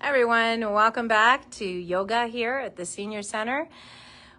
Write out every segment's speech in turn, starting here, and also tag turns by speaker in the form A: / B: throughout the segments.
A: Hi everyone, welcome back to yoga here at the Senior Center.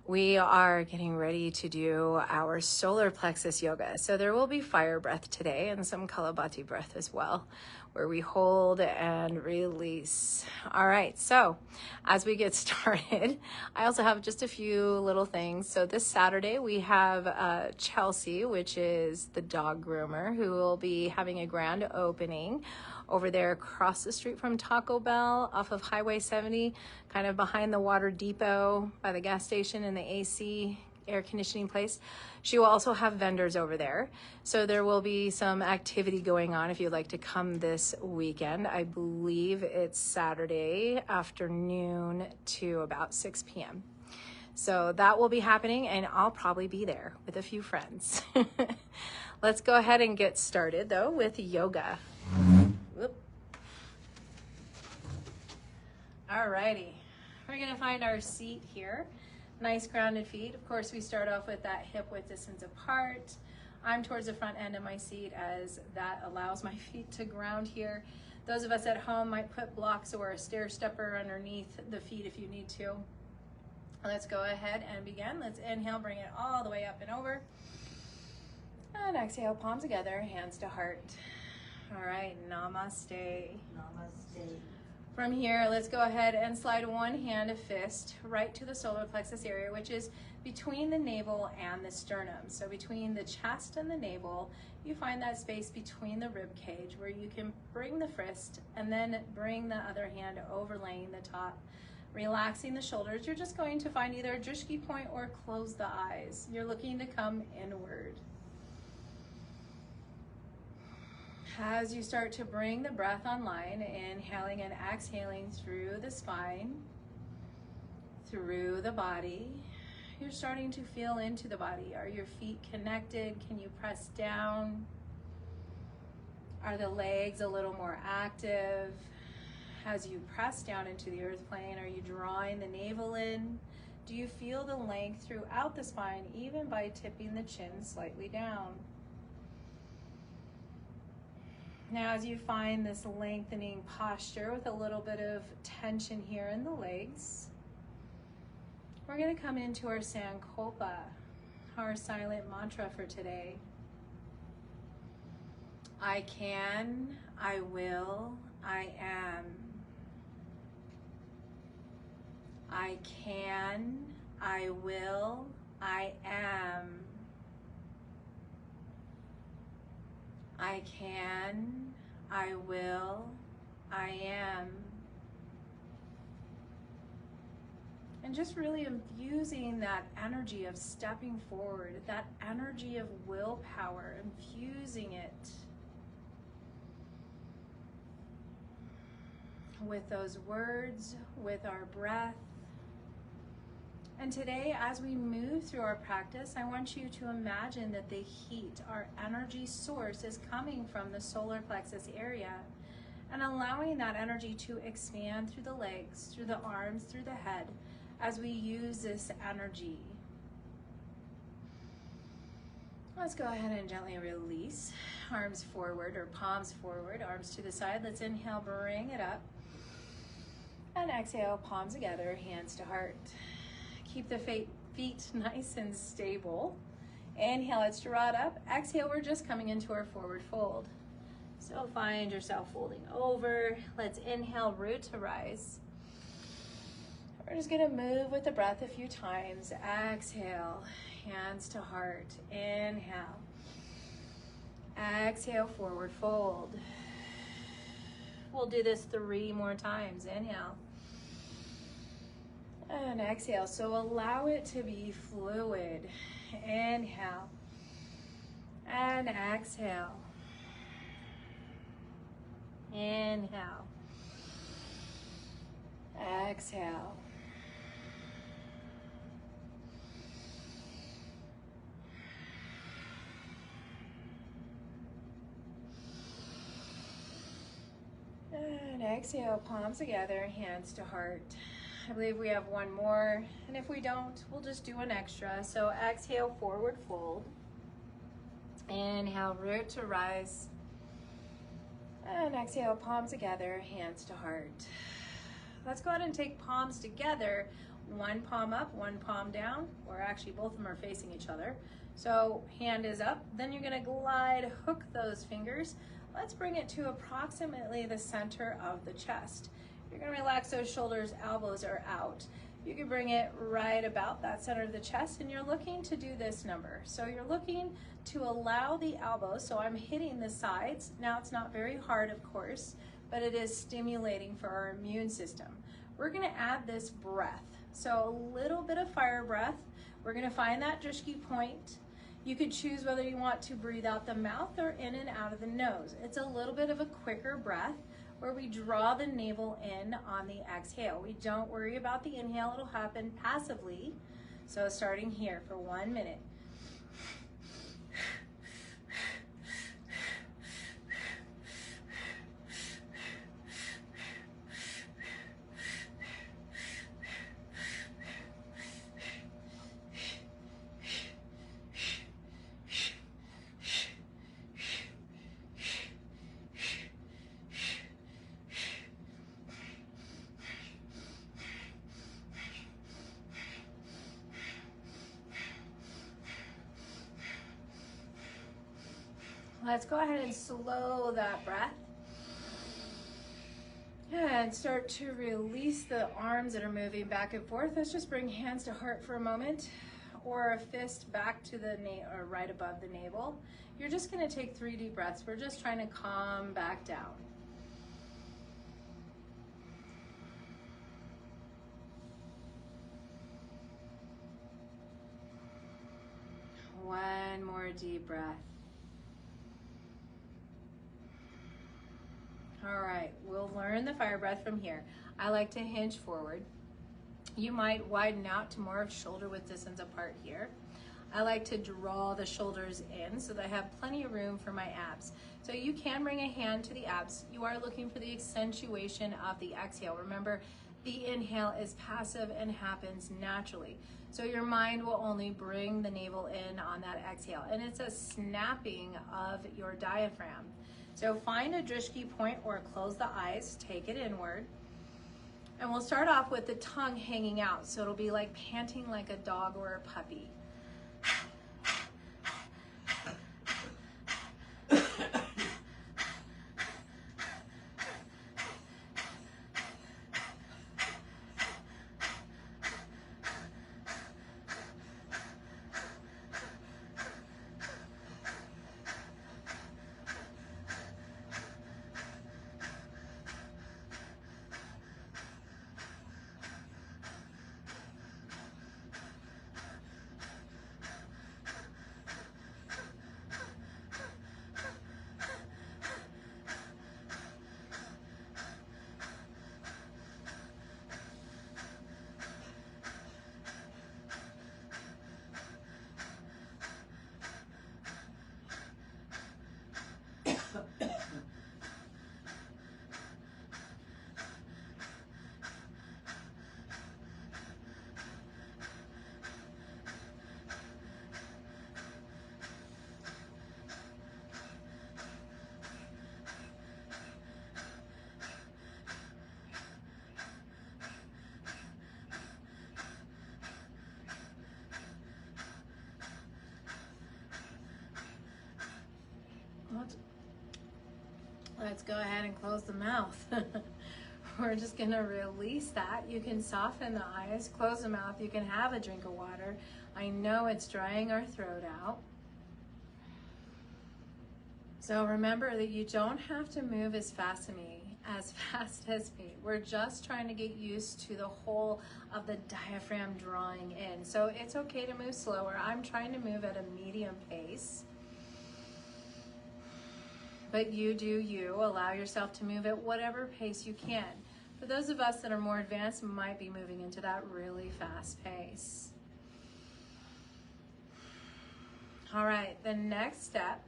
A: We are getting ready to do our solar plexus yoga. So there will be fire breath today and some Kalabati breath as well, where we hold and release. All right, so as we get started, I also have just a few little things. So this Saturday we have Chelsea, which is the dog groomer, who will be having a grand opening over there across the street from Taco Bell off of Highway 70, kind of behind the water depot by the gas station and the AC air conditioning place. She will also have vendors over there. So there will be some activity going on if you'd like to come this weekend. I believe it's Saturday afternoon to about 6 p.m. So that will be happening and I'll probably be there with a few friends. Let's go ahead and get started though with yoga. Whoop. Alrighty, we're gonna find our seat here. Nice grounded feet. Of course, we start off with that hip width distance apart. I'm towards the front end of my seat as that allows my feet to ground here. Those of us at home might put blocks or a stair stepper underneath the feet if you need to. Let's go ahead and begin. Let's inhale, bring it all the way up and over. And exhale, palms together, hands to heart. All right, namaste.
B: Namaste.
A: From here, let's go ahead and slide one hand, a fist, right to the solar plexus area, which is between the navel and the sternum. So between the chest and the navel, you find that space between the rib cage where you can bring the fist and then bring the other hand overlaying the top, relaxing the shoulders. You're just going to find either a drishti point or close the eyes. You're looking to come inward. As you start to bring the breath online, inhaling and exhaling through the spine, through the body, you're starting to feel into the body. Are your feet connected? Can you press down? Are the legs a little more active? As you press down into the earth plane, are you drawing the navel in? Do you feel the length throughout the spine, even by tipping the chin slightly down? Now, as you find this lengthening posture with a little bit of tension here in the legs, we're going to come into our Sankalpa, our silent mantra for today. I can, I will, I am. I can, I will, I am. I can, I will, I am. And just really infusing that energy of stepping forward, that energy of willpower, infusing it with those words, with our breath. And today, as we move through our practice, I want you to imagine that the heat, our energy source, is coming from the solar plexus area and allowing that energy to expand through the legs, through the arms, through the head, as we use this energy. Let's go ahead and gently release. Arms forward or palms forward, arms to the side. Let's inhale, bring it up. And exhale, palms together, hands to heart. Keep the feet nice and stable. Inhale, it's to rod up. Exhale, we're just coming into our forward fold. So find yourself folding over. Let's inhale, root to rise. We're just gonna move with the breath a few times. Exhale, hands to heart. Inhale. Exhale, forward fold. We'll do this 3 more times. Inhale. And exhale, so allow it to be fluid. Inhale and exhale. Inhale. Exhale. And exhale, palms together, hands to heart. I believe we have one more, and if we don't, we'll just do an extra. So exhale, forward fold. Inhale, root to rise. And exhale, palms together, hands to heart. Let's go ahead and take palms together, one palm up, one palm down, or actually both of them are facing each other. So hand is up, then you're gonna glide, hook those fingers. Let's bring it to approximately the center of the chest. You're gonna relax those shoulders, elbows are out. You can bring it right about that center of the chest, and you're looking to do this number. So you're looking to allow the elbows, so I'm hitting the sides. Now it's not very hard, of course, but it is stimulating for our immune system. We're gonna add this breath. So a little bit of fire breath. We're gonna find that drishti point. You could choose whether you want to breathe out the mouth or in and out of the nose. It's a little bit of a quicker breath where we draw the navel in on the exhale. We don't worry about the inhale, it'll happen passively. So starting here for 1 minute. Let's go ahead and slow that breath. And start to release the arms that are moving back and forth. Let's just bring hands to heart for a moment, or a fist back to the or right above the navel. You're just gonna take 3 deep breaths. We're just trying to calm back down. One more deep breath. All right, we'll learn the fire breath from here. I like to hinge forward. You might widen out to more of shoulder width distance apart here. I like to draw the shoulders in so that I have plenty of room for my abs. So you can bring a hand to the abs. You are looking for the accentuation of the exhale. Remember, the inhale is passive and happens naturally. So your mind will only bring the navel in on that exhale. And it's a snapping of your diaphragm. So find a drishti point or close the eyes, take it inward. And we'll start off with the tongue hanging out. So it'll be like panting like a dog or a puppy. Let's go ahead and close the mouth. We're just gonna release that. You can soften the eyes, close the mouth. You can have a drink of water. I know it's drying our throat out. So remember that you don't have to move as fast as me. We're just trying to get used to the whole of the diaphragm drawing in. So it's okay to move slower. I'm trying to move at a medium pace. But you do you. Allow yourself to move at whatever pace you can. For those of us that are more advanced, might be moving into that really fast pace. All right, the next step,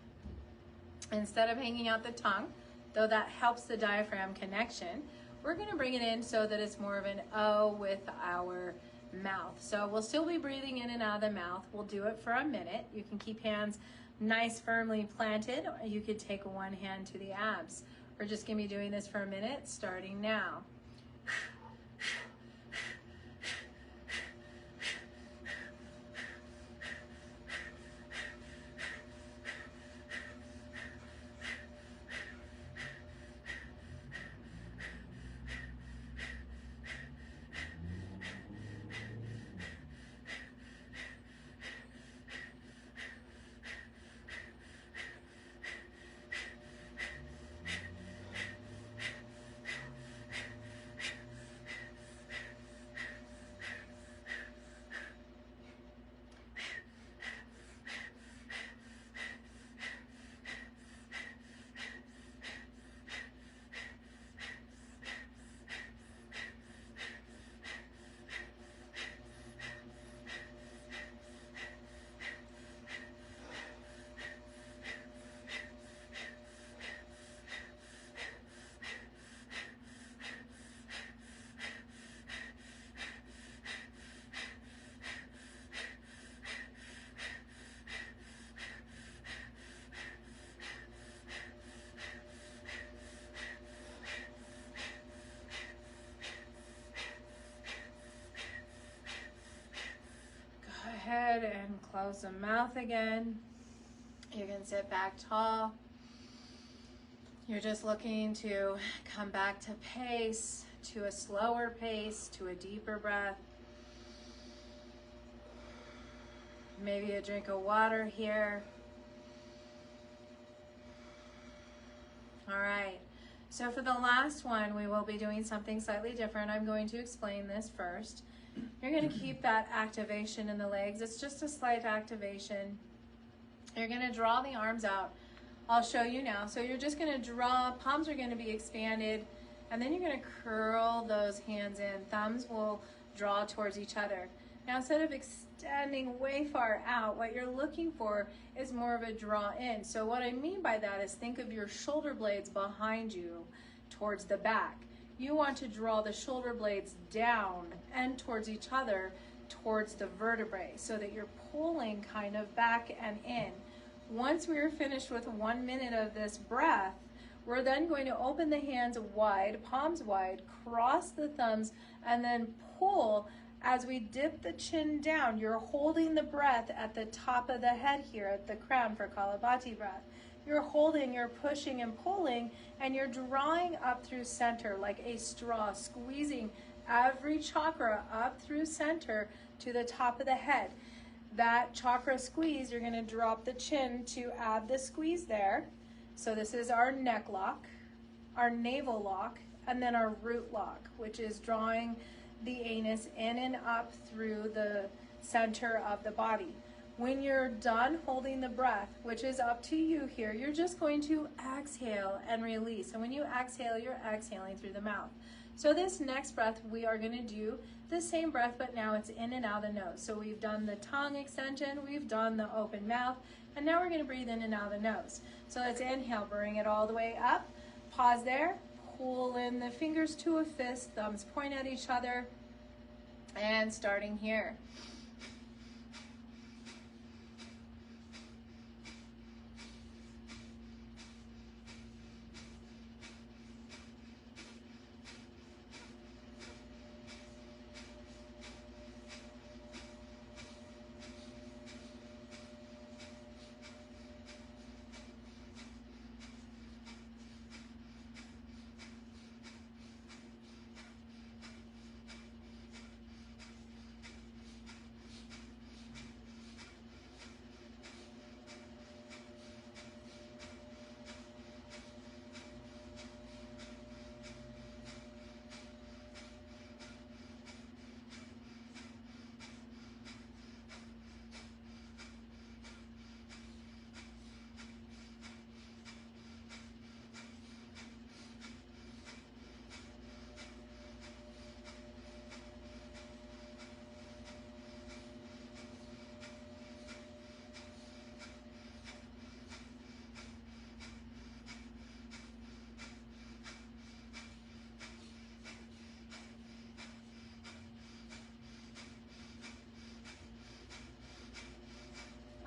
A: instead of hanging out the tongue, though that helps the diaphragm connection, we're gonna bring it in so that it's more of an O with our mouth. So we'll still be breathing in and out of the mouth. We'll do it for a minute. You can keep hands nice firmly planted, or you could take one hand to the abs. We're just gonna be doing this for a minute, starting now. Close the mouth again. You can sit back tall. You're just looking to come back to pace, to a slower pace, to a deeper breath. Maybe a drink of water here. All right. So for the last one, we will be doing something slightly different. I'm going to explain this first. You're going to keep that activation in the legs. It's just a slight activation. You're going to draw the arms out. I'll show you now. So you're just going to draw, palms are going to be expanded, and then you're going to curl those hands in. Thumbs will draw towards each other. Now, instead of extending way far out, what you're looking for is more of a draw in. So what I mean by that is think of your shoulder blades behind you towards the back. You want to draw the shoulder blades down and towards each other, towards the vertebrae, so that you're pulling kind of back and in. Once we are finished with 1 minute of this breath, we're then going to open the hands wide, palms wide, cross the thumbs, and then pull. As we dip the chin down, you're holding the breath at the top of the head here, at the crown for Kalabati breath. You're holding, you're pushing and pulling, and you're drawing up through center like a straw, squeezing every chakra up through center to the top of the head. That chakra squeeze, you're going to drop the chin to add the squeeze there. So this is our neck lock, our navel lock, and then our root lock, which is drawing the anus in and up through the center of the body. When you're done holding the breath, which is up to you here, you're just going to exhale and release. And when you exhale, you're exhaling through the mouth. So this next breath, we are going to do the same breath, but now it's in and out of the nose. So we've done the tongue extension, we've done the open mouth, and now we're going to breathe in and out of the nose. So let's inhale, bring it all the way up, pause there, pull in the fingers to a fist, thumbs point at each other, and starting here.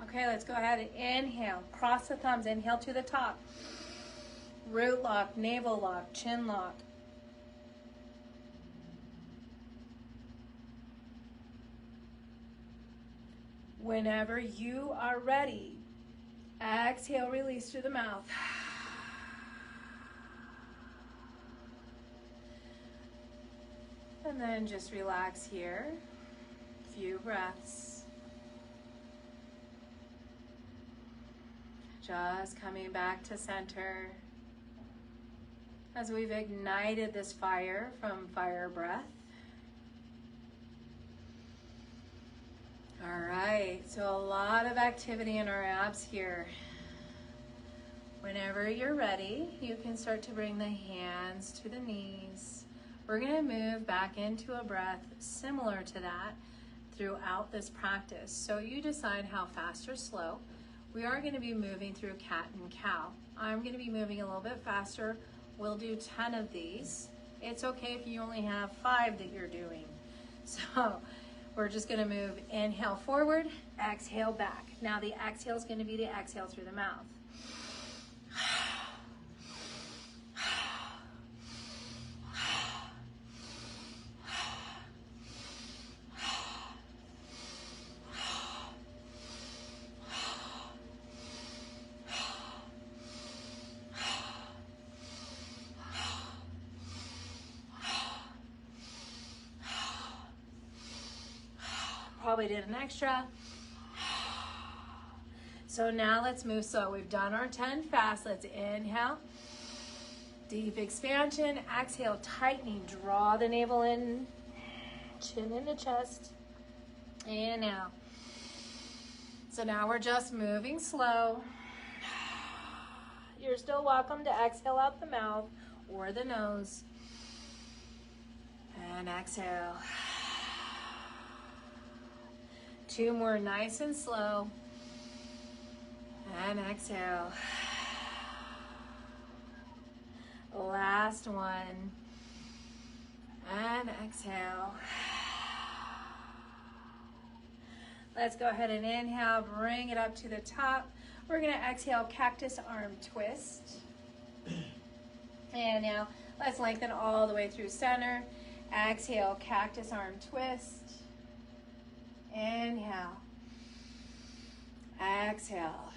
A: Okay, let's go ahead and inhale. Cross the thumbs, inhale to the top. Root lock, navel lock, chin lock. Whenever you are ready, exhale, release through the mouth. And then just relax here. Few breaths. Just coming back to center as we've ignited this fire from fire breath. All right, so a lot of activity in our abs here. Whenever you're ready, you can start to bring the hands to the knees. We're going to move back into a breath similar to that throughout this practice. So you decide how fast or slow. We are going to be moving through cat and cow. I'm going to be moving a little bit faster. We'll do 10 of these. It's okay if you only have 5 that you're doing. So we're just going to move, inhale forward, exhale back. Now the exhale is going to be the exhale through the mouth. probably did an extra. So now let's move slow. We've done our 10 fast. Let's inhale. Deep expansion. Exhale, tightening. Draw the navel in. Chin in the chest. And now. So now we're just moving slow. You're still welcome to exhale out the mouth or the nose. And exhale. 2 more, nice and slow. And exhale. Last one. And exhale. Let's go ahead and inhale, bring it up to the top. We're gonna exhale, cactus arm twist. And now let's lengthen all the way through center. Exhale, cactus arm twist. Inhale. Exhale.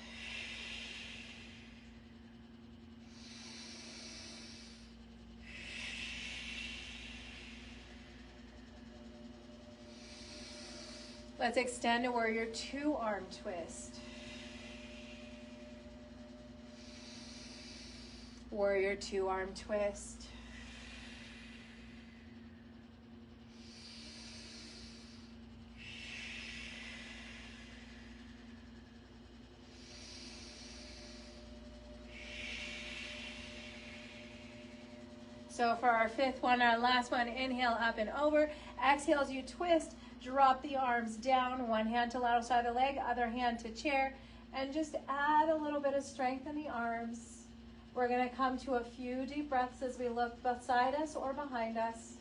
A: Let's extend to warrior 2 arm twist. Warrior 2 arm twist. So for our 5th one, our last one, inhale up and over. Exhale as you twist, drop the arms down. One hand to lateral side of the leg, other hand to chair. And just add a little bit of strength in the arms. We're gonna come to a few deep breaths as we look beside us or behind us.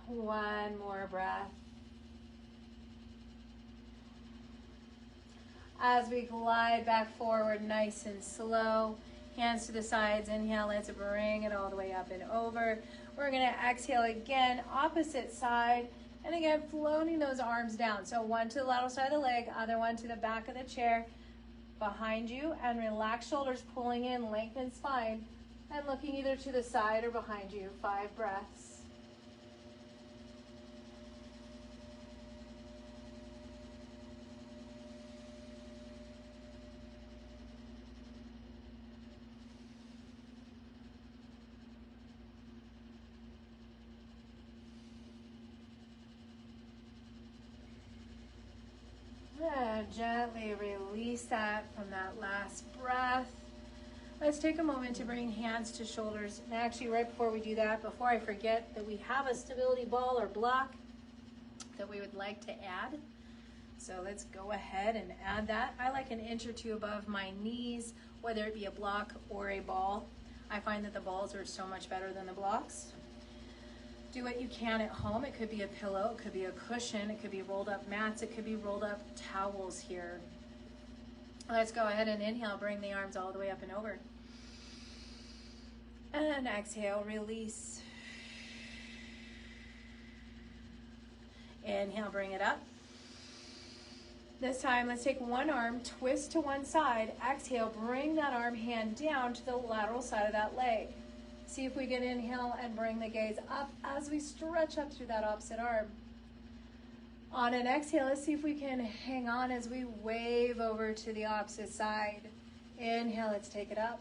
A: One more breath. As we glide back forward nice and slow, hands to the sides, inhale, let's bring it all the way up and over. We're gonna exhale again, opposite side, and again, floating those arms down. So one to the lateral side of the leg, other one to the back of the chair, behind you, and relax shoulders, pulling in, lengthen spine, and looking either to the side or behind you. 5 breaths. And gently release that from that last breath. Let's take a moment to bring hands to shoulders. And actually, right before we do that, before I forget that we have a stability ball or block that we would like to add. So let's go ahead and add that. I like an inch or 2 above my knees, whether it be a block or a ball. I find that the balls are so much better than the blocks. Do what you can at home. It could be a pillow, it could be a cushion, it could be rolled up mats, it could be rolled up towels here. Let's go ahead and inhale, bring the arms all the way up and over. And exhale, release. Inhale, bring it up. This time, let's take one arm, twist to one side. Exhale, bring that arm hand down to the lateral side of that leg. See if we can inhale and bring the gaze up as we stretch up through that opposite arm. On an exhale, let's see if we can hang on as we wave over to the opposite side. Inhale, let's take it up.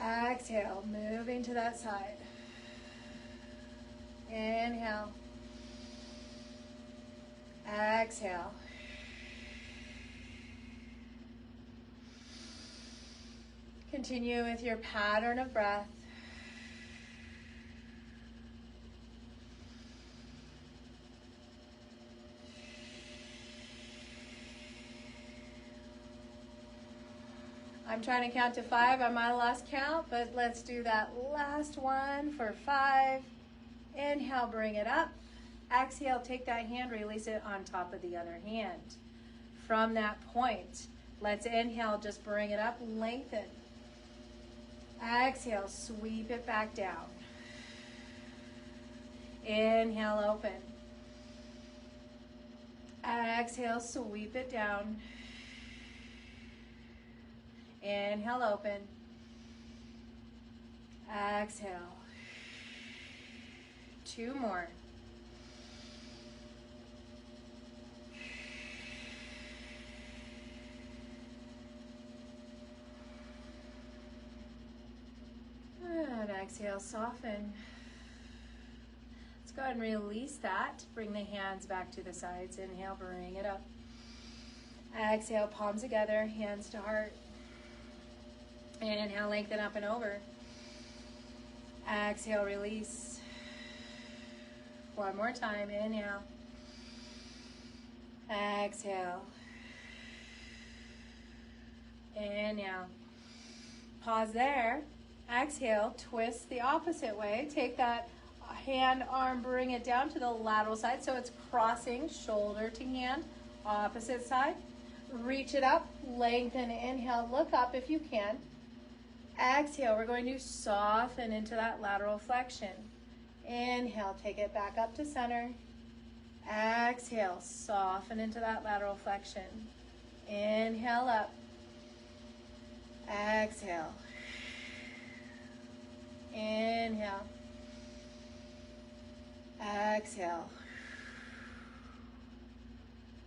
A: Exhale, moving to that side. Inhale. Exhale. Continue with your pattern of breath. I'm trying to count to 5 on my last count, but let's do that last one for 5. Inhale, bring it up. Exhale, take that hand, release it on top of the other hand. From that point, let's inhale, just bring it up, lengthen. Exhale, sweep it back down. Inhale, open. Exhale, sweep it down. Inhale, open. Exhale. 2 more. And exhale, soften. Let's go ahead and release that. Bring the hands back to the sides. Inhale, bring it up. Exhale, palms together, hands to heart. Inhale, lengthen up and over. Exhale, release. One more time, inhale. Exhale. Inhale. Pause there. Exhale, twist the opposite way. Take that hand, arm, bring it down to the lateral side so it's crossing shoulder to hand, opposite side. Reach it up, lengthen, inhale, look up if you can. Exhale, we're going to soften into that lateral flexion. Inhale, take it back up to center. Exhale, soften into that lateral flexion. Inhale up. Exhale. Inhale. Exhale.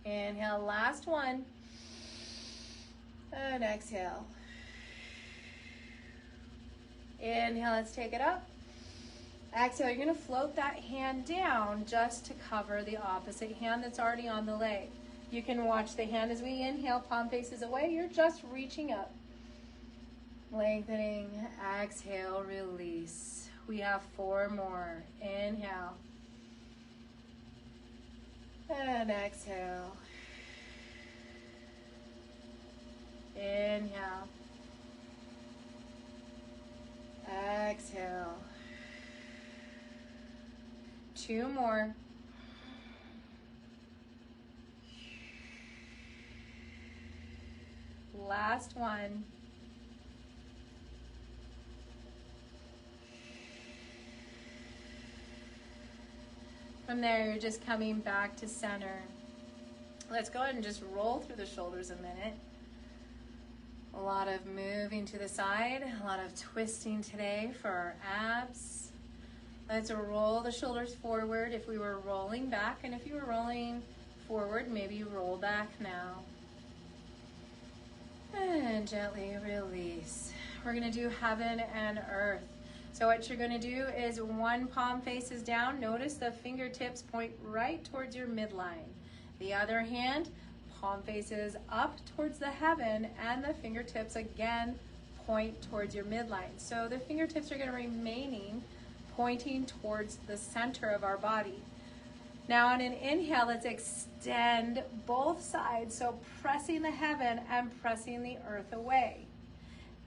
A: Inhale, last one. And exhale. Inhale, let's take it up. Exhale, you're going to float that hand down just to cover the opposite hand that's already on the leg. You can watch the hand as we inhale, palm faces away. You're just reaching up. Lengthening, exhale, release. We have 4 more. Inhale. And exhale. Inhale. Exhale. 2 more. Last one. From there, you're just coming back to center. Let's go ahead and just roll through the shoulders a minute. A lot of moving to the side, a lot of twisting today for our abs. Let's roll the shoulders forward if we were rolling back, and if you were rolling forward, maybe you roll back now. And gently release. We're gonna do heaven and earth. So what you're gonna do is one palm faces down. Notice the fingertips point right towards your midline. The other hand, palm faces up towards the heaven, and the fingertips again point towards your midline. So the fingertips are gonna remaining pointing towards the center of our body. Now on an inhale, let's extend both sides. So pressing the heaven and pressing the earth away.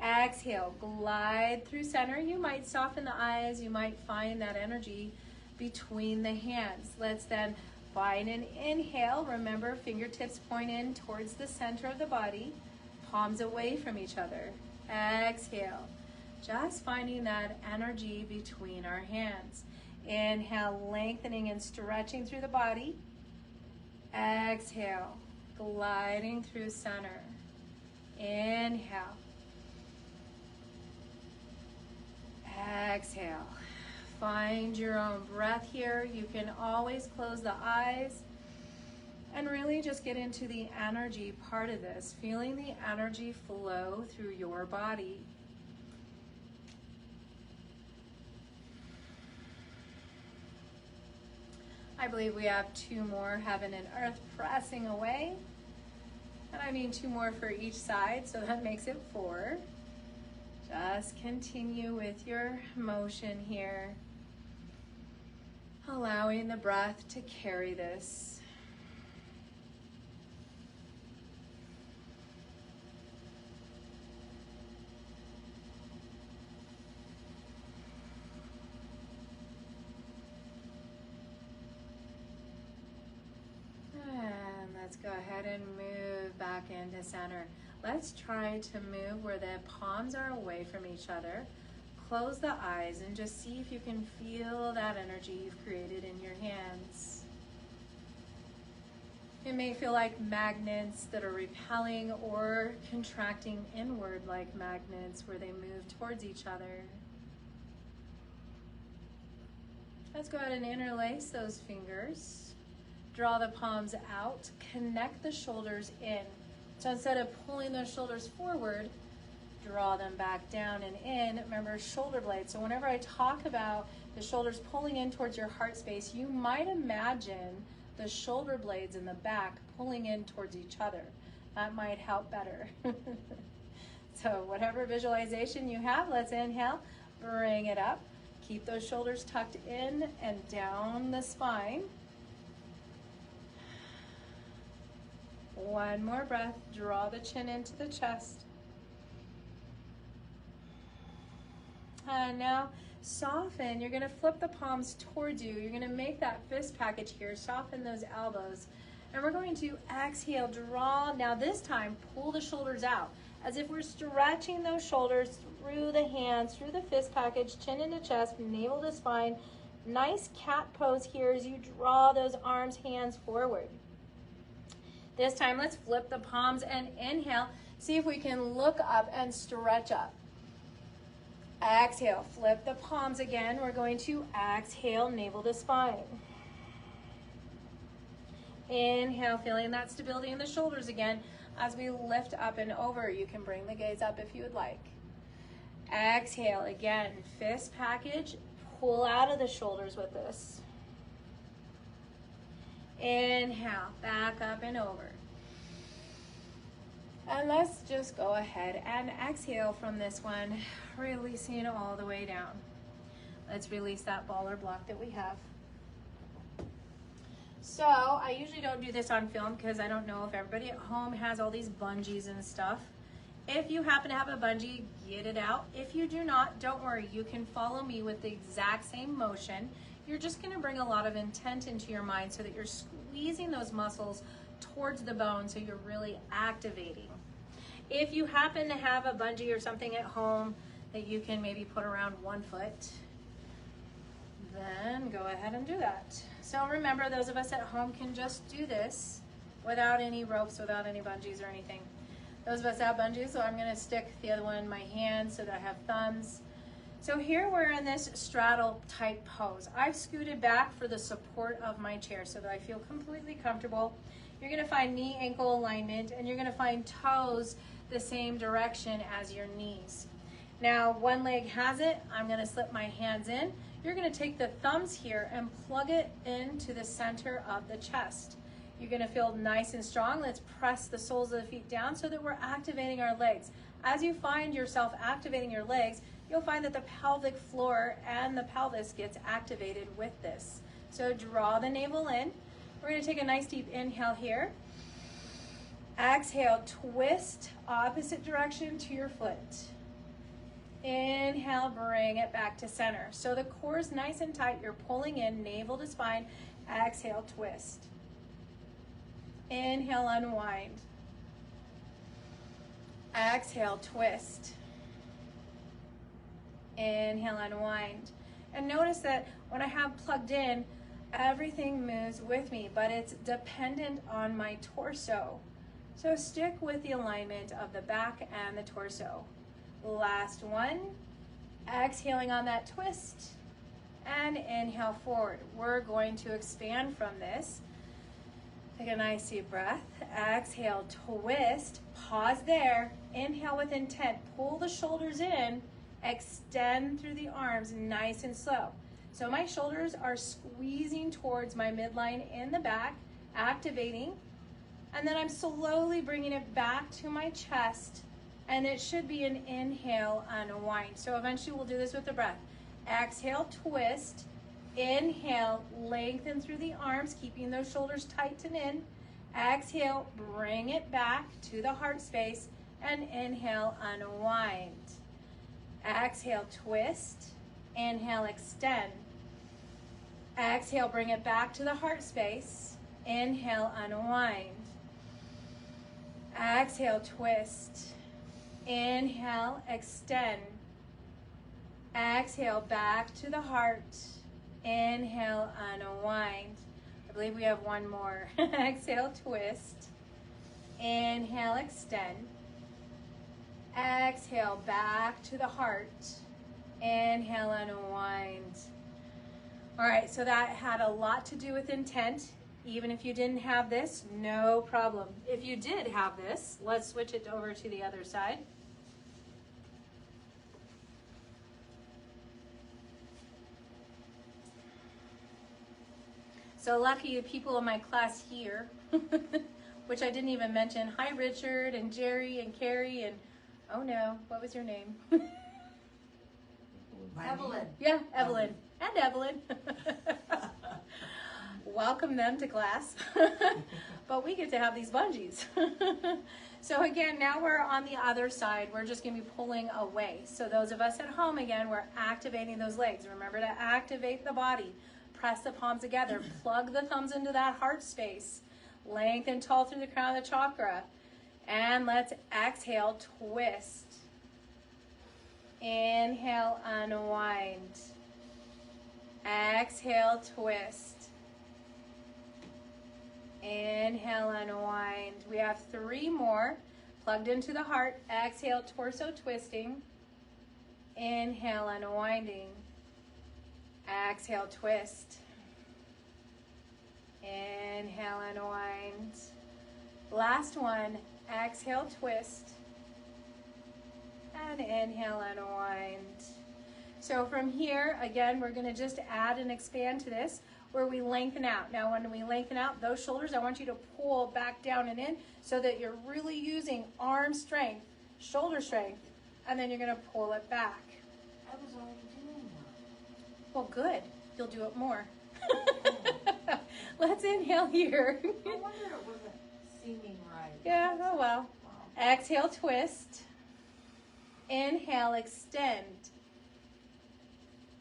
A: Exhale, glide through center. You might soften the eyes. You might find that energy between the hands. Let's then find an inhale. Remember, fingertips point in towards the center of the body, palms away from each other. Exhale, just finding that energy between our hands. Inhale, lengthening and stretching through the body. Exhale, gliding through center. Inhale. Exhale. Find your own breath here. You can always close the eyes and really just get into the energy part of this, feeling the energy flow through your body. I believe we have 2 more, heaven and earth pressing away. And I mean 2 more for each side, so that makes it 4. Just continue with your motion here, allowing the breath to carry this. And let's go ahead and move back into center. Let's try to move where the palms are away from each other. Close the eyes and just see if you can feel that energy you've created in your hands. It may feel like magnets that are repelling or contracting inward like magnets where they move towards each other. Let's go ahead and interlace those fingers. Draw the palms out, connect the shoulders in. So instead of pulling those shoulders forward, draw them back down and in. Remember, shoulder blades. So whenever I talk about the shoulders pulling in towards your heart space, you might imagine the shoulder blades in the back pulling in towards each other. That might help better. So whatever visualization you have, let's inhale, bring it up. Keep those shoulders tucked in and down the spine. One more breath, draw the chin into the chest. And now soften, you're gonna flip the palms towards you. You're gonna make that fist package here, soften those elbows. And we're going to exhale, draw. Now this time, pull the shoulders out, as if we're stretching those shoulders through the hands, through the fist package, chin into chest, navel to spine. Nice cat pose here as you draw those arms, hands forward. This time, let's flip the palms and inhale. See if we can look up and stretch up. Exhale, flip the palms again. We're going to exhale, navel to spine. Inhale, feeling that stability in the shoulders again. As we lift up and over, you can bring the gaze up if you would like. Exhale, again, fist package, pull out of the shoulders with this. Inhale, back up and over. And let's just go ahead and exhale from this one, releasing all the way down. Let's release that ball or block that we have. So I usually don't do this on film because I don't know if everybody at home has all these bungees and stuff. If you happen to have a bungee, get it out. If you do not, don't worry. You can follow me with the exact same motion. You're just going to bring a lot of intent into your mind so that you're squeezing those muscles towards the bone, so you're really activating. If you happen to have a bungee or something at home that you can maybe put around 1 foot, then go ahead and do that. So remember, those of us at home can just do this without any ropes, without any bungees or anything. Those of us have bungees, so I'm going to stick the other one in my hand so that I have thumbs. So here we're in this straddle type pose. I've scooted back for the support of my chair so that I feel completely comfortable. You're going to find knee ankle alignment, and you're going to find toes the same direction as your knees. Now one leg has it. I'm going to slip my hands in. You're going to take the thumbs here and plug it into the center of the chest. You're going to feel nice and strong. Let's press the soles of the feet down so that we're activating our legs. As you find yourself activating your legs, you'll find that the pelvic floor and the pelvis gets activated with this. So draw the navel in. We're going to take a nice deep inhale here. Exhale, twist opposite direction to your foot. Inhale, bring it back to center. So the core is nice and tight. You're pulling in, navel to spine. Exhale, twist. Inhale, unwind. Exhale, twist. Inhale, unwind. And notice that when I have plugged in, everything moves with me, but it's dependent on my torso. So stick with the alignment of the back and the torso. Last one. Exhaling on that twist. And inhale forward. We're going to expand from this. Take a nice deep breath. Exhale, twist. Pause there. Inhale with intent. Pull the shoulders in. Extend through the arms, nice and slow. So my shoulders are squeezing towards my midline in the back, activating. And then I'm slowly bringing it back to my chest. And it should be an inhale, unwind. So eventually we'll do this with the breath. Exhale, twist. Inhale, lengthen through the arms, keeping those shoulders tight and in. Exhale, bring it back to the heart space. And inhale, unwind. Exhale, twist. Inhale, extend. Exhale, bring it back to the heart space. Inhale, unwind. Exhale, twist. Inhale, extend. Exhale, back to the heart. Inhale, unwind. believe we have one more. Exhale, twist. Inhale, extend. Exhale, back to the heart. Inhale, unwind. All right, so that had a lot to do with intent. Even if you didn't have this, no problem. If you did have this, let's switch it over to the other side. So lucky people in my class here, which I didn't even mention. Hi, Richard and Jerry and Carrie and, oh no, what was your name?
B: Evelyn.
A: Yeah, Evelyn. And Evelyn. Welcome them to class. But we get to have these bungees. So again, now we're on the other side. We're just going to be pulling away. So those of us at home, again, we're activating those legs. Remember to activate the body. Press the palms together. Plug the thumbs into that heart space. Lengthen tall through the crown of the chakra. And let's exhale, twist. Inhale, unwind. Exhale, twist. Inhale, unwind. We have 3 more. Plugged into the heart. Exhale, torso twisting. Inhale, unwinding. Exhale, twist. Inhale, unwind. Last one. Exhale, twist. And inhale, unwind. So from here, again, we're going to just add and expand to this where we lengthen out. Now, when we lengthen out those shoulders, I want you to pull back down and in so that you're really using arm strength, shoulder strength, and then you're going to pull it back.
B: I was already doing that.
A: Well, good. You'll do it more. Let's inhale here.
B: I wonder it wasn't seeming right.
A: Yeah, oh well. Exhale, twist. Inhale, extend.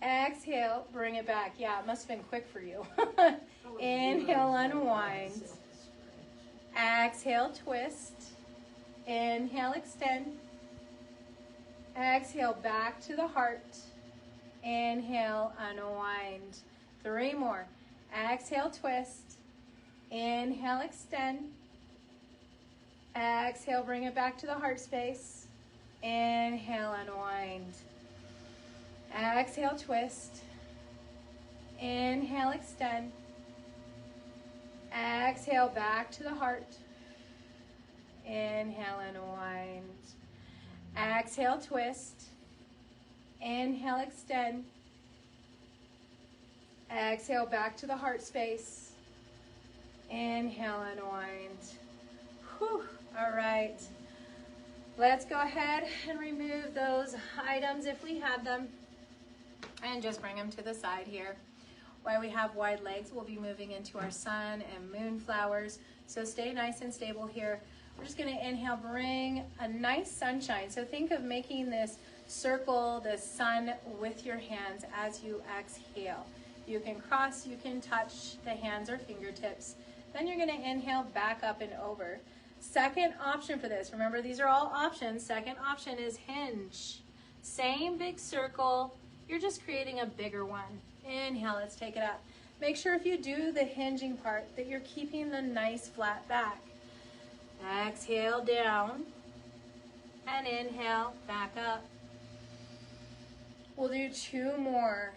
A: Exhale, bring it back. Yeah, it must have been quick for you. Inhale, unwind. Exhale, twist. Inhale, extend. Exhale, back to the heart. Inhale, unwind. 3 more. Exhale, twist. Inhale, extend. Exhale, bring it back to the heart space. Inhale, unwind. Exhale, twist. Inhale, extend. Exhale, back to the heart. Inhale, unwind. Exhale, twist. Inhale, extend. Exhale, back to the heart space. Inhale, unwind. Whew. All right. Let's go ahead and remove those items if we had them and just bring them to the side here. While we have wide legs, we'll be moving into our sun and moon flowers. So stay nice and stable here. We're just going to inhale, bring a nice sunshine. So think of making this circle, the sun with your hands as you exhale. You can cross, you can touch the hands or fingertips. Then you're going to inhale back up and over. Second option for this, remember these are all options. Second option is hinge. Same big circle, you're just creating a bigger one. Inhale, let's take it up. Make sure if you do the hinging part that you're keeping the nice flat back. Exhale down and inhale back up. We'll do 2 more.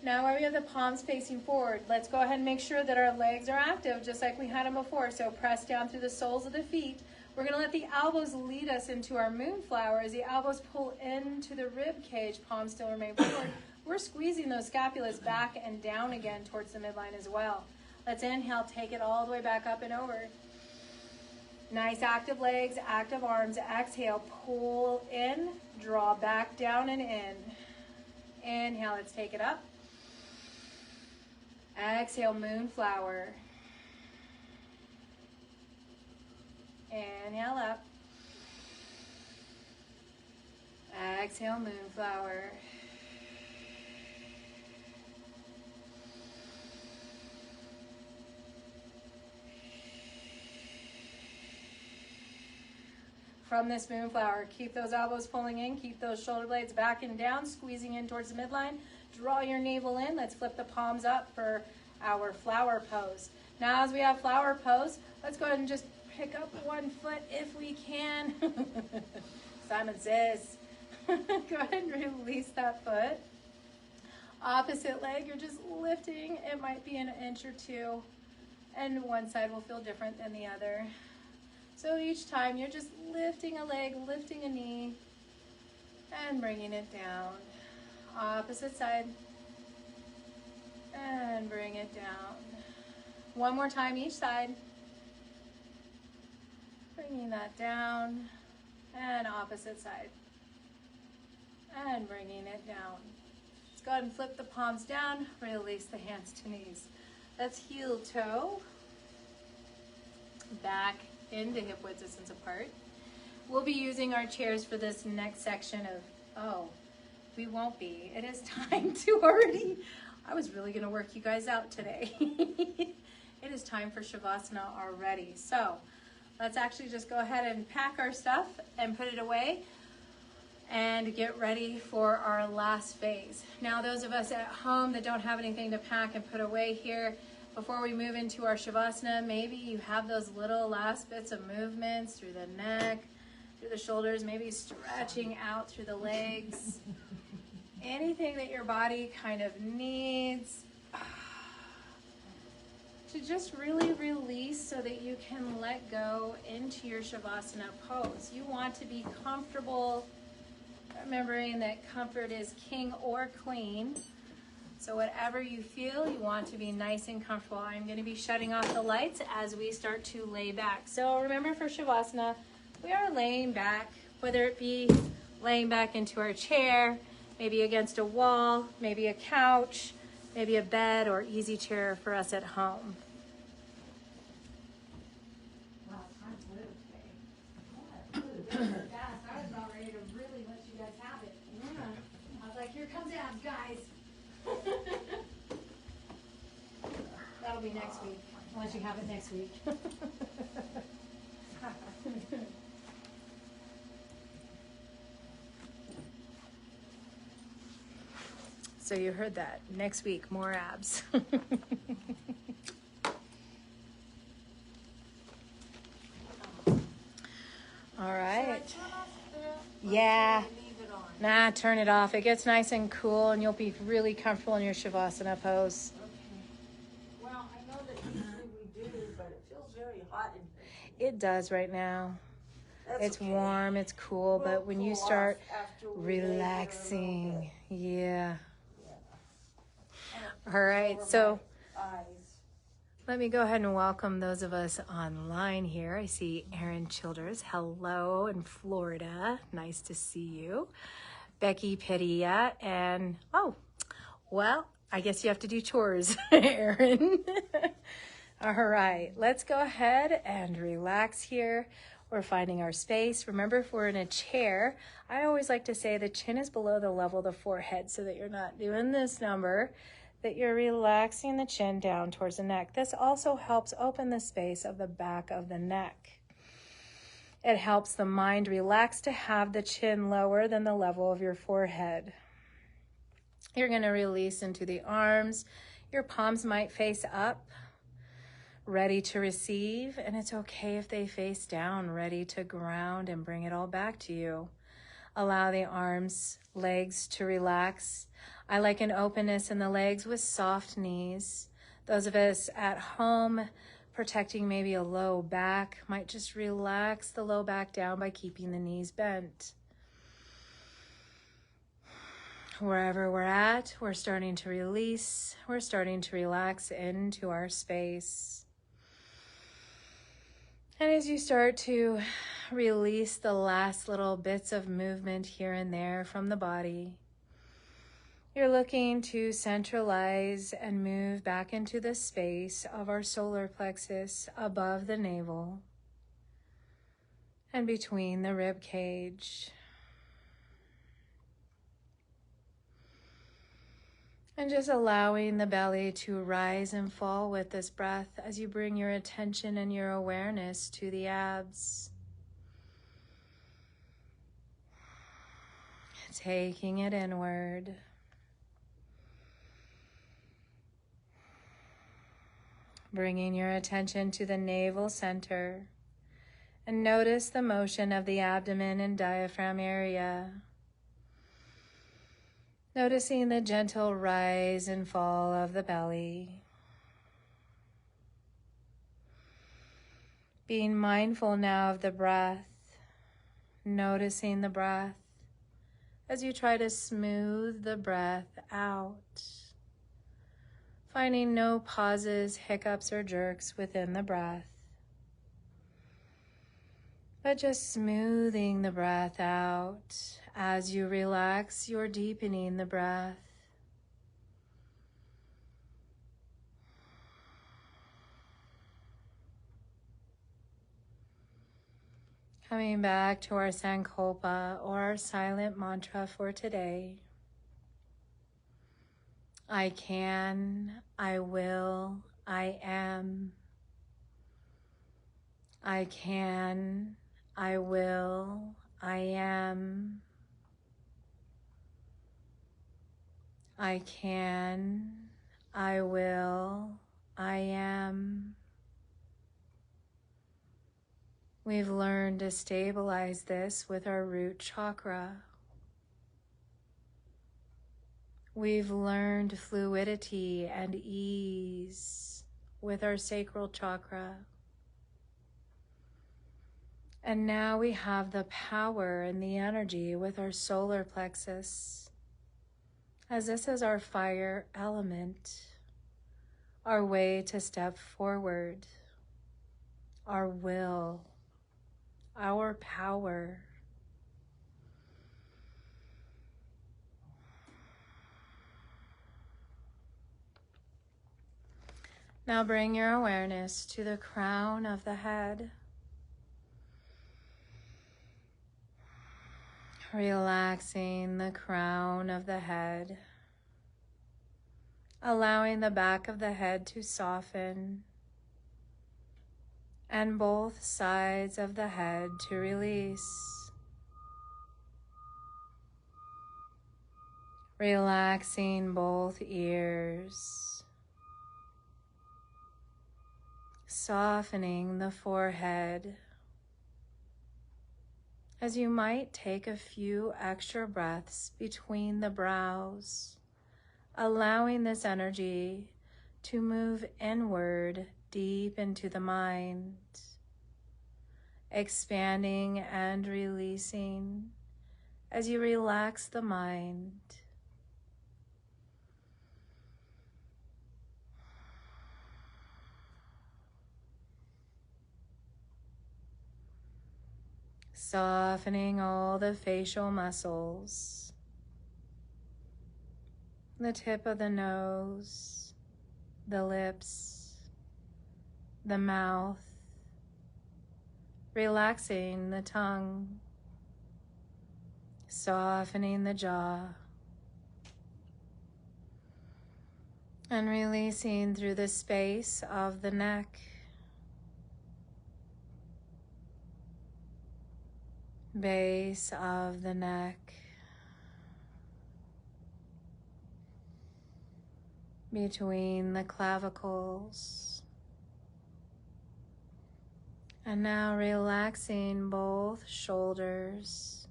A: Now while we have the palms facing forward, let's go ahead and make sure that our legs are active just like we had them before. So press down through the soles of the feet. We're going to let the elbows lead us into our moonflower as the elbows pull into the rib cage, palms still remain forward. We're squeezing those scapulas back and down again towards the midline as well. Let's inhale, take it all the way back up and over. Nice active legs, active arms. Exhale, pull in, draw back down and in. Inhale, let's take it up. Exhale, moonflower. Inhale up. Exhale, moonflower. from this moonflower. Keep those elbows pulling in, keep those shoulder blades back and down, squeezing in towards the midline. Draw your navel in. Let's flip the palms up for our flower pose. Now as we have flower pose, let's go ahead and just pick up one foot if we can. Simon says, go ahead and release that foot. Opposite leg, you're just lifting. It might be an inch or two, and one side will feel different than the other. So each time you're just lifting a leg, lifting a knee, and bringing it down. Opposite side, and bring it down. One more time each side. Bringing that down, and opposite side, and bringing it down. Let's go ahead and flip the palms down, release the hands to knees. Let's heel toe, back into hip width distance apart. We'll be using our chairs for this next section of, we won't be. It is time to already, I was really gonna work you guys out today. It is time for Savasana already. So let's actually just go ahead and pack our stuff and put it away and get ready for our last phase. Now those of us at home that don't have anything to pack and put away here, before we move into our Savasana, maybe you have those little last bits of movements through the neck, through the shoulders, maybe stretching out through the legs. Anything that your body kind of needs to just really release so that you can let go into your Savasana pose. You want to be comfortable, remembering that comfort is king or queen. So whatever you feel, you want to be nice and comfortable. I'm going to be shutting off the lights as we start to lay back. So remember, for Savasana, we are laying back, whether it be laying back into our chair, maybe against a wall, maybe a couch, maybe a bed or easy chair for us at home.
B: Wow, time flew today. I was about ready to really let you guys have it.
A: Yeah.
B: I was like, here comes abs, guys.
A: That'll be next week, unless you have it next week. So you heard that. Next week, more abs. All right.
B: Should I turn off the,
A: Yeah.
B: or should I leave it on?
A: Nah, turn it off. It gets nice and cool and you'll be really comfortable in your Savasana pose.
B: Okay. Well, I know that usually we do, but it feels very hot in here.
A: It does right now.
B: That's
A: It's
B: okay.
A: warm, it's cool,
B: We'll
A: but when you
B: cool
A: start
B: off after we lay here a little
A: relaxing,
B: bit.
A: yeah.
B: And
A: All right,
B: over
A: so
B: my eyes.
A: let me go ahead and welcome those of us online here. I see Erin Childers. Hello in Florida. Nice to see you. Becky Padilla. And, oh, well, I guess you have to do chores, Erin. All right, let's go ahead and relax here. We're finding our space. Remember, if we're in a chair, I always like to say the chin is below the level of the forehead so that you're not doing this number, that you're relaxing the chin down towards the neck. This also helps open the space of the back of the neck. It helps the mind relax to have the chin lower than the level of your forehead. You're going to release into the arms. Your palms might face up, ready to receive, and it's okay if they face down, ready to ground and bring it all back to you. Allow the arms, legs to relax. I like an openness in the legs with soft knees. Those of us at home protecting maybe a low back might just relax the low back down by keeping the knees bent. Wherever we're at, we're starting to release. We're starting to relax into our space. And as you start to release the last little bits of movement here and there from the body, you're looking to centralize and move back into the space of our solar plexus above the navel and between the rib cage. And just allowing the belly to rise and fall with this breath as you bring your attention and your awareness to the abs. taking it inward. Bringing your attention to the navel center, and notice the motion of the abdomen and diaphragm area. Noticing the gentle rise and fall of the belly. Being mindful now of the breath, noticing the breath as you try to smooth the breath out. Finding no pauses, hiccups, or jerks within the breath, but just smoothing the breath out. As you relax, you're deepening the breath. Coming back to our Sankalpa, or our silent mantra for today. I can, I will, I am. I can, I will, I am. I can, I will, I am. We've learned to stabilize this with our root chakra. We've learned fluidity and ease with our sacral chakra. And now we have the power and the energy with our solar plexus, as this is our fire element, our way to step forward, our will, our power. Now bring your awareness to the crown of the head. Relaxing the crown of the head, allowing the back of the head to soften and both sides of the head to release. Relaxing both ears, softening the forehead. As you might take a few extra breaths between the brows, allowing this energy to move inward deep into the mind, expanding and releasing as you relax the mind. Softening all the facial muscles, the tip of the nose, the lips, the mouth, relaxing the tongue, softening the jaw, and releasing through the space of the neck, base of the neck, between the clavicles. And now relaxing both shoulders,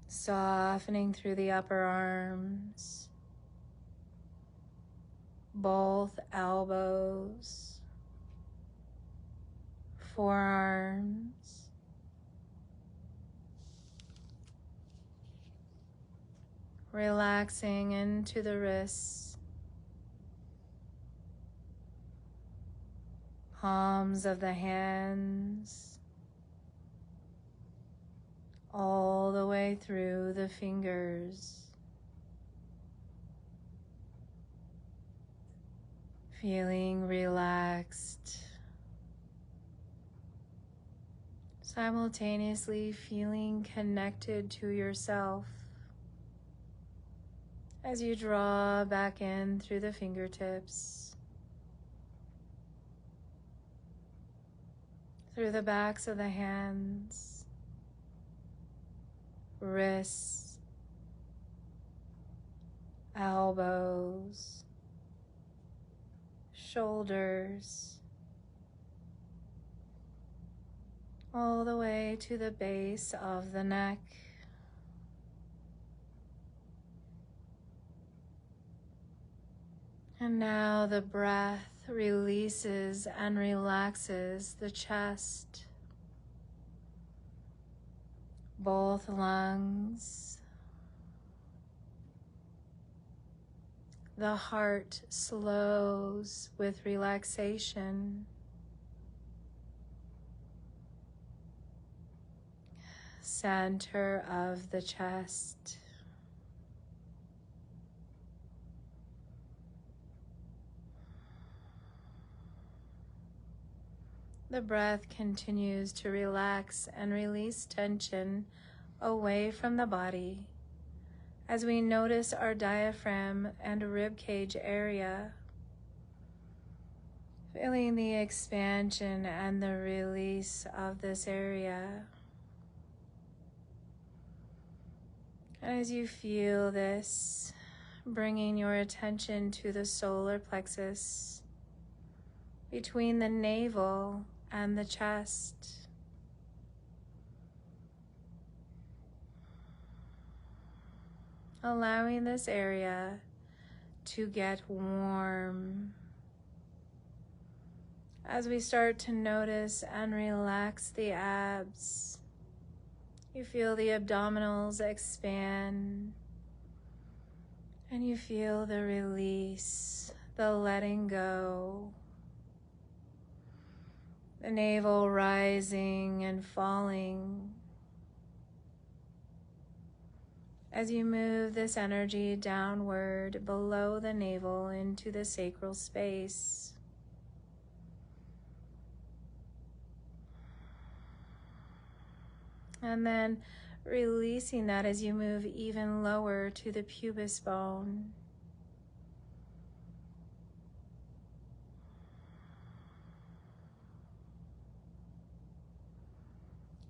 A: softening through the upper arms, both elbows, forearms, relaxing into the wrists, palms of the hands, all the way through the fingers. Feeling relaxed, simultaneously feeling connected to yourself as you draw back in through the fingertips, through the backs of the hands, wrists, elbows, shoulders, all the way to the base of the neck. And now the breath releases and relaxes the chest, both lungs. The heart slows with relaxation. Center of the chest. The breath continues to relax and release tension away from the body as we notice our diaphragm and rib cage area, feeling the expansion and the release of this area. As you feel this, bringing your attention to the solar plexus between the navel and the chest. Allowing this area to get warm as we start to notice and relax the abs. You feel the abdominals expand and you feel the release, the letting go. The navel rising and falling as you move this energy downward below the navel into the sacral space. And then releasing that as you move even lower to the pubis bone.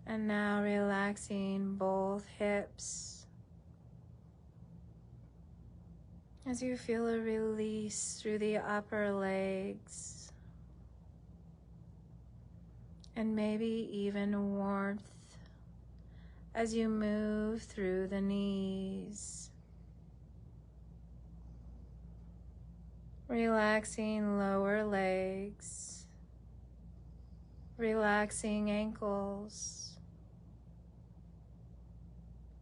A: And now relaxing both hips as you feel a release through the upper legs and maybe even warmth as you move through the knees. Relaxing lower legs, relaxing ankles.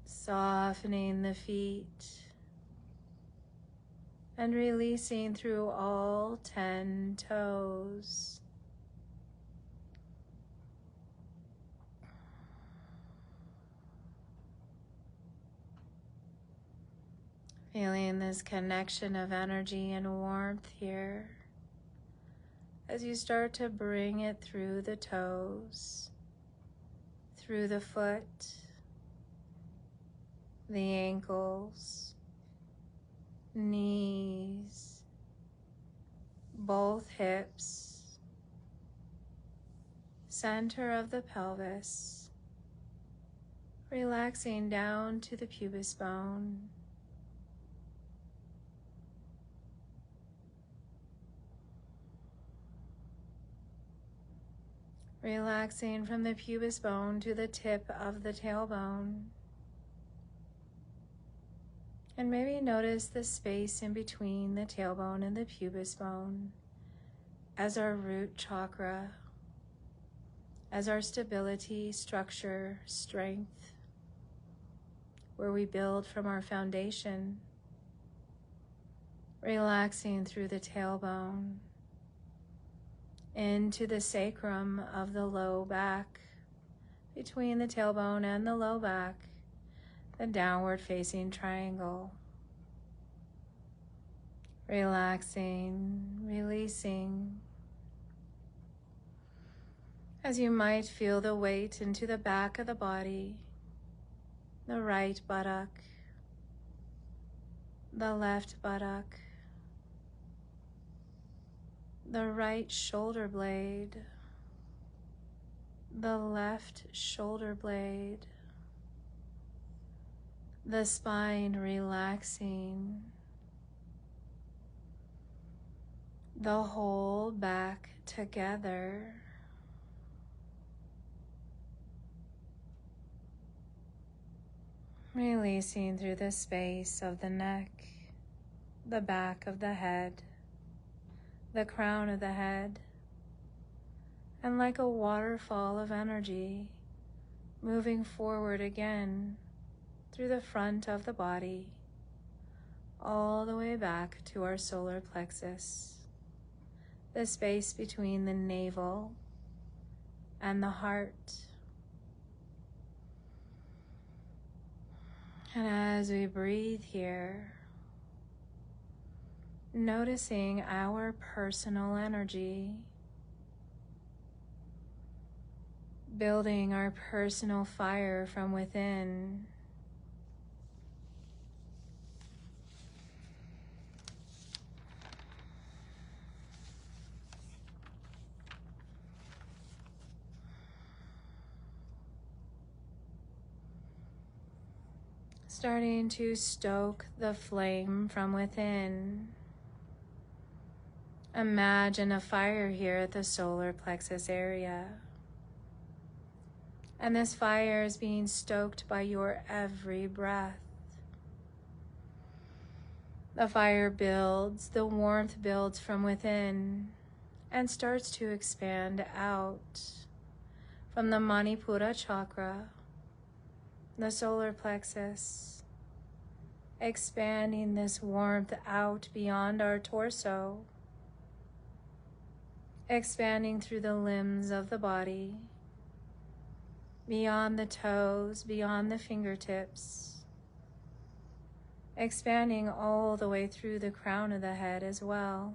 A: Softening the feet and releasing through all 10 toes. Feeling this connection of energy and warmth here as you start to bring it through the toes, through the foot, the ankles, knees, both hips, center of the pelvis, relaxing down to the pubis bone. Relaxing from the pubis bone to the tip of the tailbone. And maybe notice the space in between the tailbone and the pubis bone as our root chakra, as our stability, structure, strength, where we build from our foundation. Relaxing through the tailbone into the sacrum of the low back, between the tailbone and the low back, the downward facing triangle. Relaxing, releasing, as you might feel the weight into the back of the body, the right buttock, the left buttock, the right shoulder blade, the left shoulder blade, the spine relaxing, the whole back together. Releasing through the space of the neck, the back of the head, the crown of the head, and like a waterfall of energy, moving forward again through the front of the body, all the way back to our solar plexus, the space between the navel and the heart. And as we breathe here, noticing our personal energy, building our personal fire from within. Starting to stoke the flame from within. Imagine a fire here at the solar plexus area. And this fire is being stoked by your every breath. The fire builds, the warmth builds from within and starts to expand out from the Manipura chakra, the solar plexus, expanding this warmth out beyond our torso, expanding through the limbs of the body, beyond the toes, beyond the fingertips, expanding all the way through the crown of the head as well.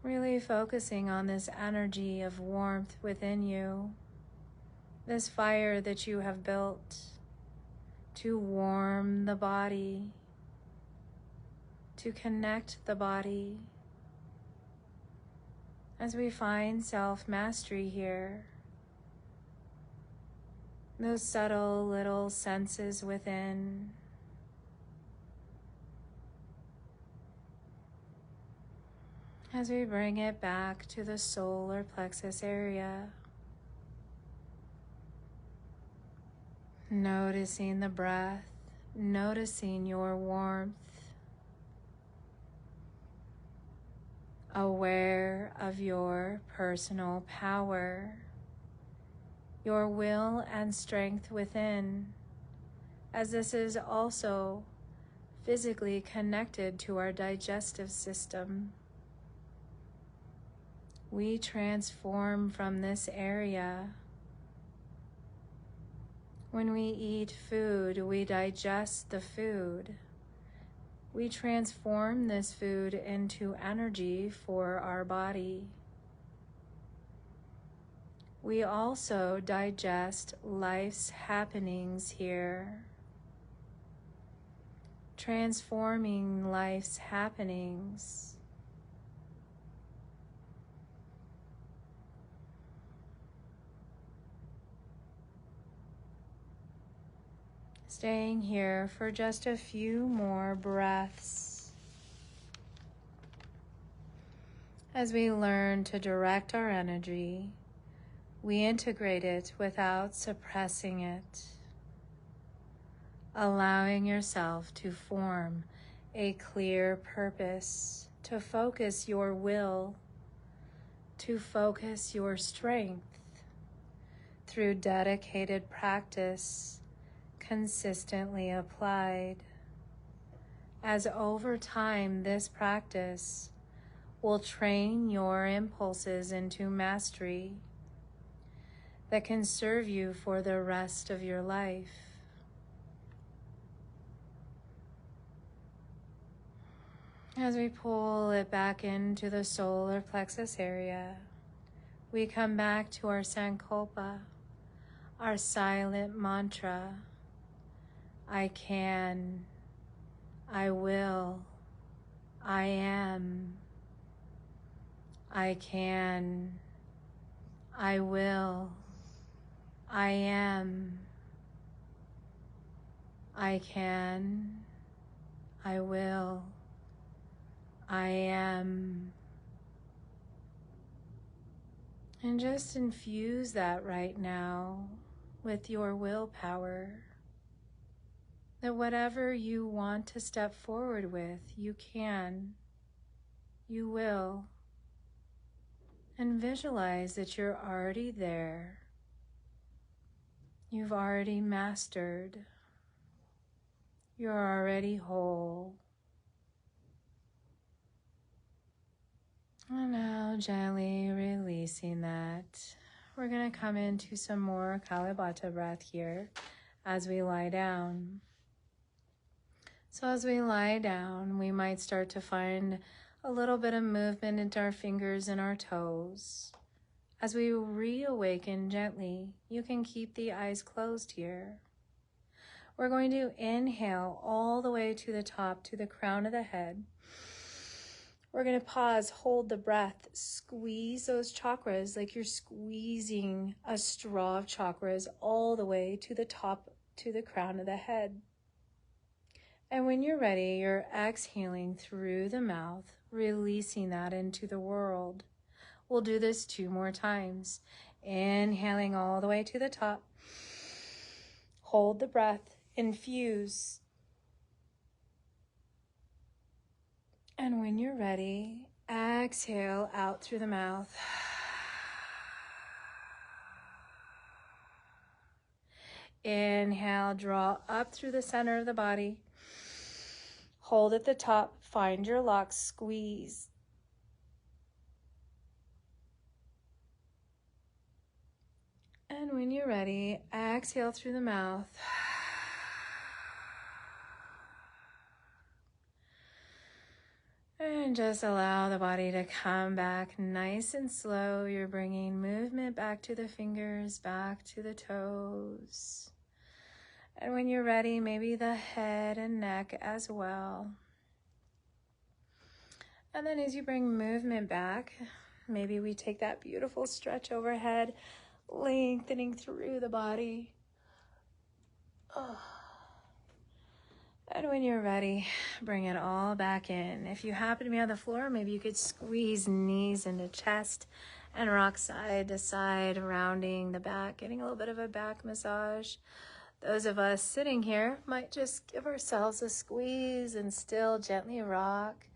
A: Really focusing on this energy of warmth within you, this fire that you have built to warm the body, to connect the body. As we find self-mastery here, those subtle little senses within, as we bring it back to the solar plexus area, noticing the breath, noticing your warmth, aware of your personal power, your will and strength within, as this is also physically connected to our digestive system. We transform from this area. When we eat food, we digest the food. We transform this food into energy for our body. We also digest life's happenings here, transforming life's happenings. Staying here for just a few more breaths as we learn to direct our energy. We integrate it without suppressing it, allowing yourself to form a clear purpose, to focus your will, to focus your strength through dedicated practice, consistently applied, as over time this practice will train your impulses into mastery that can serve you for the rest of your life. As we pull it back into the solar plexus area, we come back to our Sankalpa, our silent mantra. I can, I will, I am. I can, I will, I am. I can, I will, I am. And just infuse that right now with your willpower, that whatever you want to step forward with, you can, you will. And visualize that you're already there. You've already mastered. You're already whole. And now gently releasing that. We're going to come into some more Kalabata breath here as we lie down. So as we lie down, we might start to find a little bit of movement into our fingers and our toes. As we reawaken gently, you can keep the eyes closed here. We're going to inhale all the way to the top, to the crown of the head. We're going to pause, hold the breath, squeeze those chakras like you're squeezing a straw of chakras all the way to the top, to the crown of the head. And when you're ready, you're exhaling through the mouth, releasing that into the world. We'll do this 2 more times. Inhaling all the way to the top. Hold the breath, infuse. And when you're ready, exhale out through the mouth. Inhale, draw up through the center of the body. Hold at the top, find your lock, squeeze. And when you're ready, exhale through the mouth. And just allow the body to come back nice and slow. You're bringing movement back to the fingers, back to the toes. And when you're ready, maybe the head and neck as well. And then as you bring movement back, maybe we take that beautiful stretch overhead, lengthening through the body. Oh. And when you're ready, bring it all back in. If you happen to be on the floor, maybe you could squeeze knees into chest and rock side to side, rounding the back, getting a little bit of a back massage. Those of us sitting here might just give ourselves a squeeze and still gently rock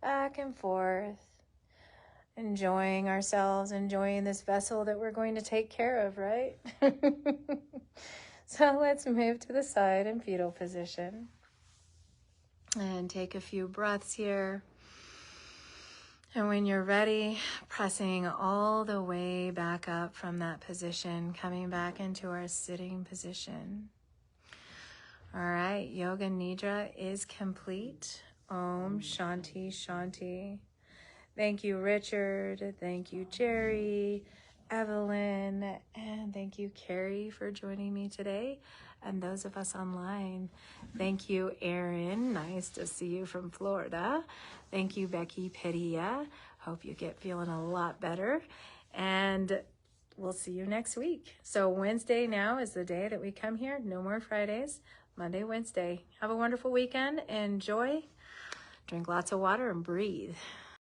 A: back and forth, enjoying ourselves, enjoying this vessel that we're going to take care of, right? So let's move to the side in fetal position. And take a few breaths here. And when you're ready, pressing all the way back up from that position, coming back into our sitting position. All right, Yoga Nidra is complete. Om Shanti Shanti. Thank you, Richard. Thank you, Jerry, Evelyn, and thank you, Carrie, for joining me today. And those of us online, thank you, Erin. Nice to see you from Florida. Thank you, Becky Padilla. Hope you get feeling a lot better. And we'll see you next week. So Wednesday now is the day that we come here. No more Fridays. Monday, Wednesday. Have a wonderful weekend. Enjoy. Drink lots of water and breathe.